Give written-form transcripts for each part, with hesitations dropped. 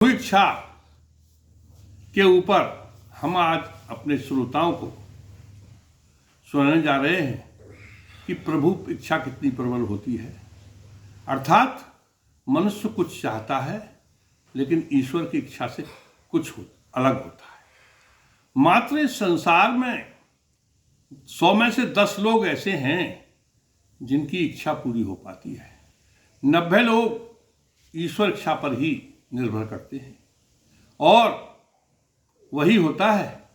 इच्छा के ऊपर हम आज अपने श्रोताओं को सुनाने जा रहे हैं कि प्रभु इच्छा कितनी प्रबल होती है। अर्थात मनुष्य कुछ चाहता है लेकिन ईश्वर की इच्छा से कुछ अलग होता है। मात्र इस संसार में 100 में से 10 लोग ऐसे हैं जिनकी इच्छा पूरी हो पाती है। 90 लोग ईश्वर इच्छा पर ही निर्भर करते हैं और वही होता है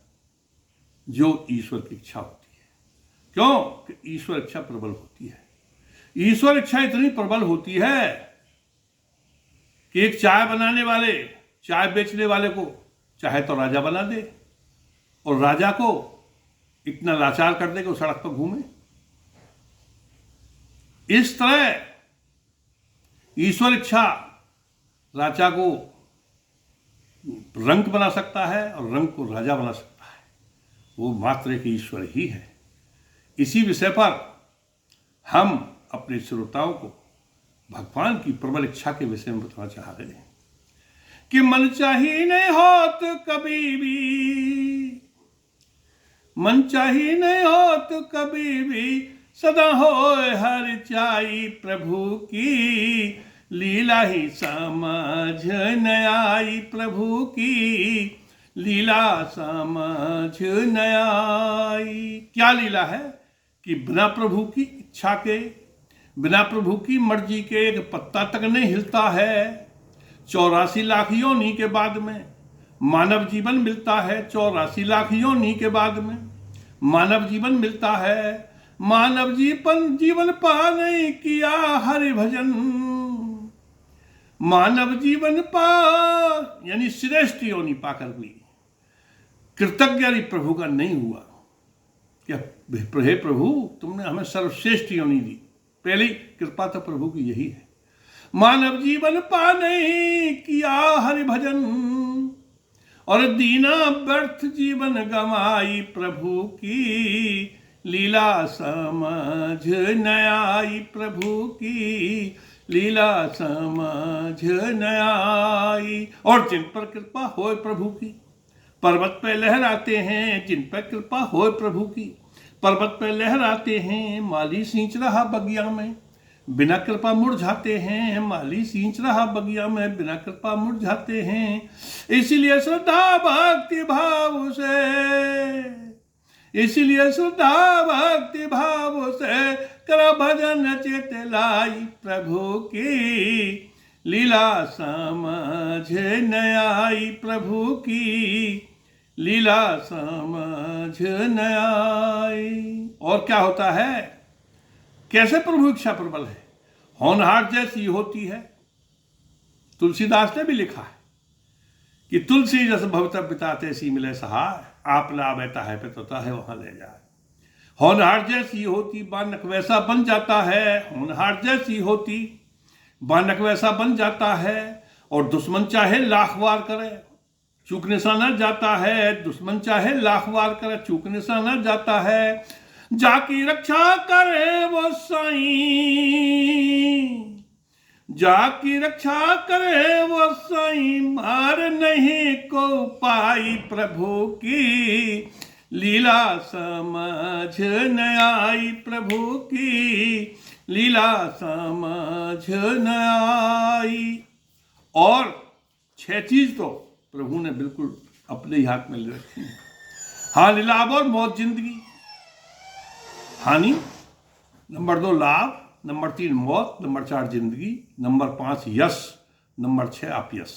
जो ईश्वर की इच्छा होती है। क्यों कि ईश्वर इच्छा प्रबल होती है। ईश्वर इच्छा इतनी प्रबल होती है कि एक चाय बनाने वाले, चाय बेचने वाले को चाहे तो राजा बना दे और राजा को इतना लाचार कर दे कि वो सड़क पर घूमे। इस तरह ईश्वर इच्छा राजा को रंक बना सकता है और रंक को राजा बना सकता है। वो मात्र एक ईश्वर ही है। इसी विषय पर हम अपने श्रोताओं को भगवान की प्रबल इच्छा के विषय में बताना चाह रहे हैं कि मन चाहिए नहीं होत कभी भी, मन चाहिए नहीं होत कभी भी, सदा होए हर चाई प्रभु की, लीला ही समझ न आई प्रभु की, लीला समझ न आई। क्या लीला है कि बिना प्रभु की इच्छा के, बिना प्रभु की मर्जी के एक पत्ता तक नहीं हिलता है। 84 लाख योनि के बाद में मानव जीवन मिलता है। 84 लाख योनि के बाद में मानव जीवन मिलता है। मानव जीवन पा नहीं किया हरि भजन, मानव जीवन पा यानी श्रेष्ठ योनि पाकर भी कृतज्ञ प्रभु का नहीं हुआ। क्या हे प्रभु तुमने हमें सर्वश्रेष्ठ योनि दी। पहली कृपा तो प्रभु की यही है। मानव जीवन पा नहीं किया हरि भजन और दीना व्यर्थ जीवन गमाई प्रभु की, लीला समझ न आई प्रभु की, लीला समझ न आई। और जिन पर कृपा होए प्रभु की पर्वत पे लहराते हैं, जिन पर कृपा होए प्रभु की पर्वत पे लहराते हैं। माली सींच रहा बगिया में बिना कृपा मुरझाते हैं, माली सींच रहा बगिया में बिना कृपा मुरझाते हैं। इसलिए श्रद्धा भक्ति भाव से, इसलिए श्रद्धा भक्ति भाव से कर भजन चित लाई प्रभु की, लीला समझ न आई प्रभु की, लीला समझ न आई। और क्या होता है, कैसे प्रभु इच्छा प्रबल है। होनहार जैसी होती है। तुलसीदास ने भी लिखा है कि तुलसी जस भवत पिता तैसी मिले सहाय, आप ला बैठा है पे तोता है वहां ले जाए। होनहार जैसी होती बानक वैसा बन जाता है। होनहार जैसी होती बानक वैसा बन जाता है। और दुश्मन चाहे लाख वार करे चूक निशाना जाता है। दुश्मन चाहे लाख वार करे चूक निशाना जाता है। जाकी रक्षा करे वो साईं, जाकी रक्षा करे वो साईं, मार नहीं को पाई प्रभु की, लीला समझ न आई प्रभु की, लीला समझ न आई। और 6 चीज तो प्रभु ने बिल्कुल अपने ही हाथ में ले रखी है। हानि लाभ और मौत जिंदगी। हानि नंबर 2 लाभ, नंबर 3 मौत, नंबर 4 जिंदगी, नंबर 5 यश, नंबर 6 अपयश।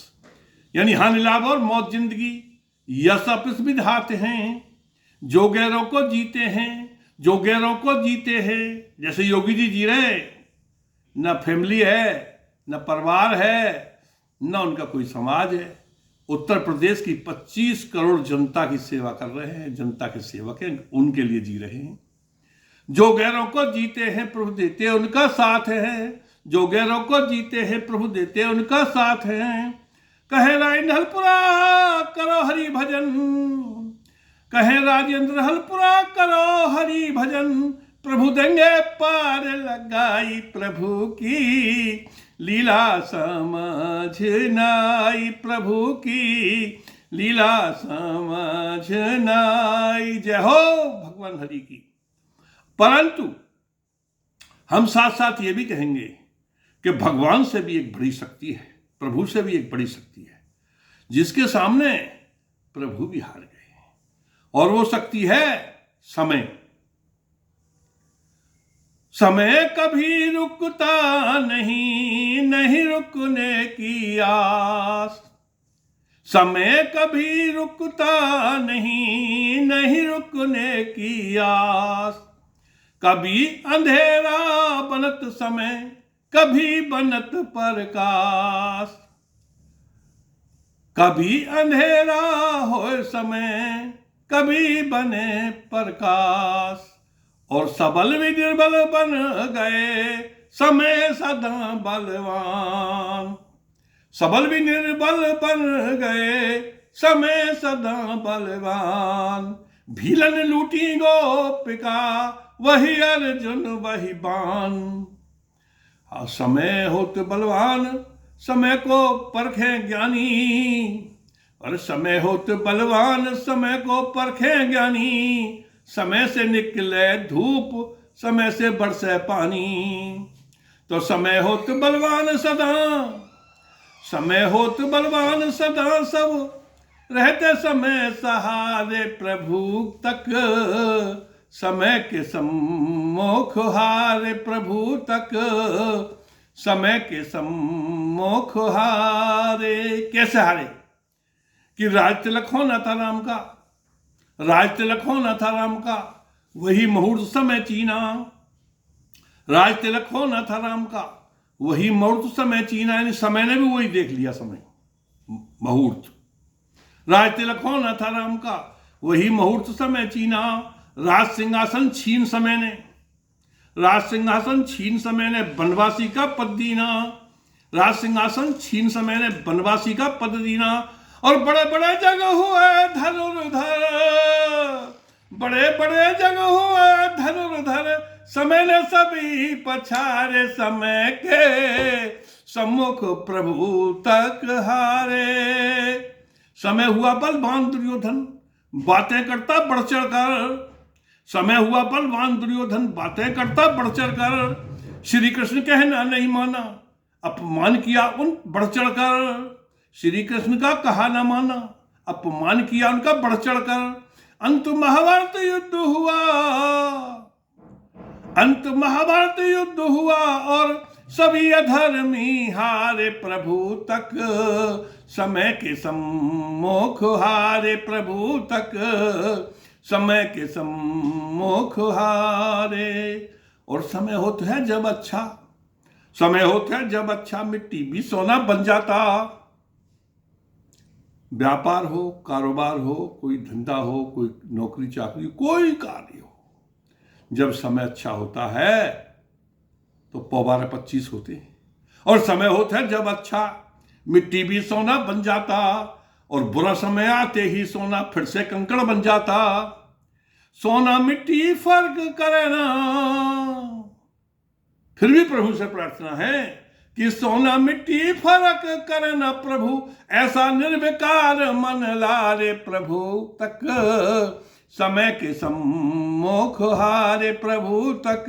यानी हानि लाभ और मौत जिंदगी। यश अपयश विधाते हैं जो गैरों को जीते हैं, जो गैरों को जीते हैं। जैसे योगी जी जी रहे, न फैमिली है, न परिवार है, न उनका कोई समाज है। उत्तर प्रदेश की 25 करोड़ जनता की सेवा कर रहे हैं, जनता के सेवक हैं, उनके लिए जी रहे हैं। जो गैरों को जीते हैं प्रभु देते उनका साथ है, जो गैरों को जीते हैं प्रभु देते उनका साथ है। कहे राजेंद्र हलपुरा करो हरि भजन, कहे राजेंद्र हलपुरा करो हरि भजन, प्रभु देंगे पार लगाई प्रभु की, लीला समझ नाई प्रभु की, लीला समझ नाई। जय हो भगवान हरि की। परंतु हम साथ साथ ये भी कहेंगे कि भगवान से भी एक बड़ी शक्ति है, प्रभु से भी एक बड़ी शक्ति है, जिसके सामने प्रभु भी हार गए, और वो शक्ति है समय। समय कभी रुकता नहीं, नहीं रुकने की आस। समय कभी रुकता नहीं, नहीं रुकने की आस। कभी अंधेरा बनत समय, कभी बनत प्रकाश। कभी अंधेरा होए समय, कभी बने प्रकाश। और सबल भी निर्बल बन गए, समय सदा बलवान। सबल भी निर्बल बन गए, समय सदा बलवान। भीलन लूटी गोपिका, वही अर्जुन वही बाण। समय होत बलवान, समय को परखे ज्ञानी। और समय होत बलवान, समय को परखे ज्ञानी। समय से निकले धूप, समय से बरसे पानी। तो समय होत बलवान सदा, समय होत बलवान सदा। सब रहते समय सहारे प्रभु तक, समय के सम्मुख हारे प्रभु तक, समय के सम्मुख हारे। कैसे हारे? कि राज तिलक होना था राम का, राज तिलक होना था राम का, वही मुहूर्त समय चीना। राज तिलक होना था राम का, वही मुहूर्त समय चीना। यानी समय ने भी वही देख लिया, समय मुहूर्त। राज तिलक होना था राम का, वही मुहूर्त समय चीना। राज सिंहासन छीन समय ने, राज सिंहासन छीन समय ने बनवासी का पद दीना। राज सिंहासन छीन समय ने बनवासी का पद दीना। और बड़े बड़े जग हुए धनुर्धर, बड़े बड़े जग हुए धनुर्धर। समय ने सभी पछारे, समय के सम्मुख प्रभु तक हारे। समय हुआ बलवान दुर्योधन, बातें करता बढ़ चढ़ कर। समय हुआ बलवान दुर्योधन, बातें करता बढ़ चढ़ कर। श्री कृष्ण कहना नहीं माना, अपमान किया उन बढ़ चढ़ कर। श्री कृष्ण का कहा न माना, अपमान किया उनका बढ़ चढ़ कर। अंत महाभारत युद्ध हुआ, अंत महाभारत युद्ध हुआ। और सभी अधर्मी हारे प्रभु तक, समय के सम्मुख हारे प्रभु तक, समय के सम्मुख हारे। और समय होता है जब अच्छा, समय होता है जब अच्छा, मिट्टी भी सोना बन जाता। व्यापार हो, कारोबार हो, कोई धंधा हो, कोई नौकरी चाकरी, कोई कार्य हो, जब समय अच्छा होता है तो 12-25 होते हैं। और समय होता है जब अच्छा, मिट्टी भी सोना बन जाता। और बुरा समय आते ही सोना फिर से कंकड़ बन जाता। सोना मिट्टी फर्क करे ना। फिर भी प्रभु से प्रार्थना है कि सोना मिट्टी फर्क करे ना प्रभु, ऐसा निर्विकार मन लारे प्रभु तक। समय के सम्मुख हारे प्रभु तक,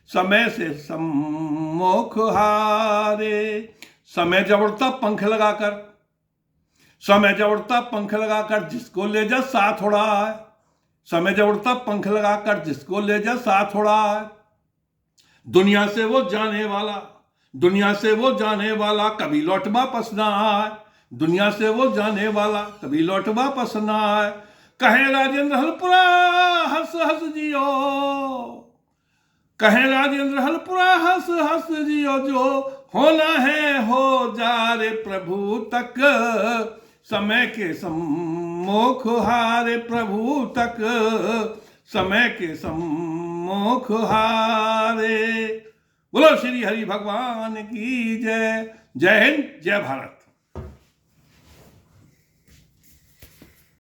समय से सम्मुख हारे। समय जब उड़ता पंख लगाकर, समय जब उड़ता पंख लगाकर जिसको ले जा साथ उड़ा है। समय जब उड़ता पंख लगाकर जिसको ले जा साथ उड़ा है। दुनिया से वो जाने वाला, दुनिया से वो जाने वाला, कभी लौट वापस ना आए। दुनिया से वो जाने वाला, कभी लौट वापस ना आए। कहे राजेंद्र हलपुरा हंस हंस जियो, कहे राजेंद्र हलपुरा हंस हंस जियो। जो होना है हो जा रे प्रभु तक, समय के सम्मुख हारे प्रभु तक, समय के सम्मुख हारे। बोलो श्री हरि भगवान की जय। जय हिंद, जय भारत।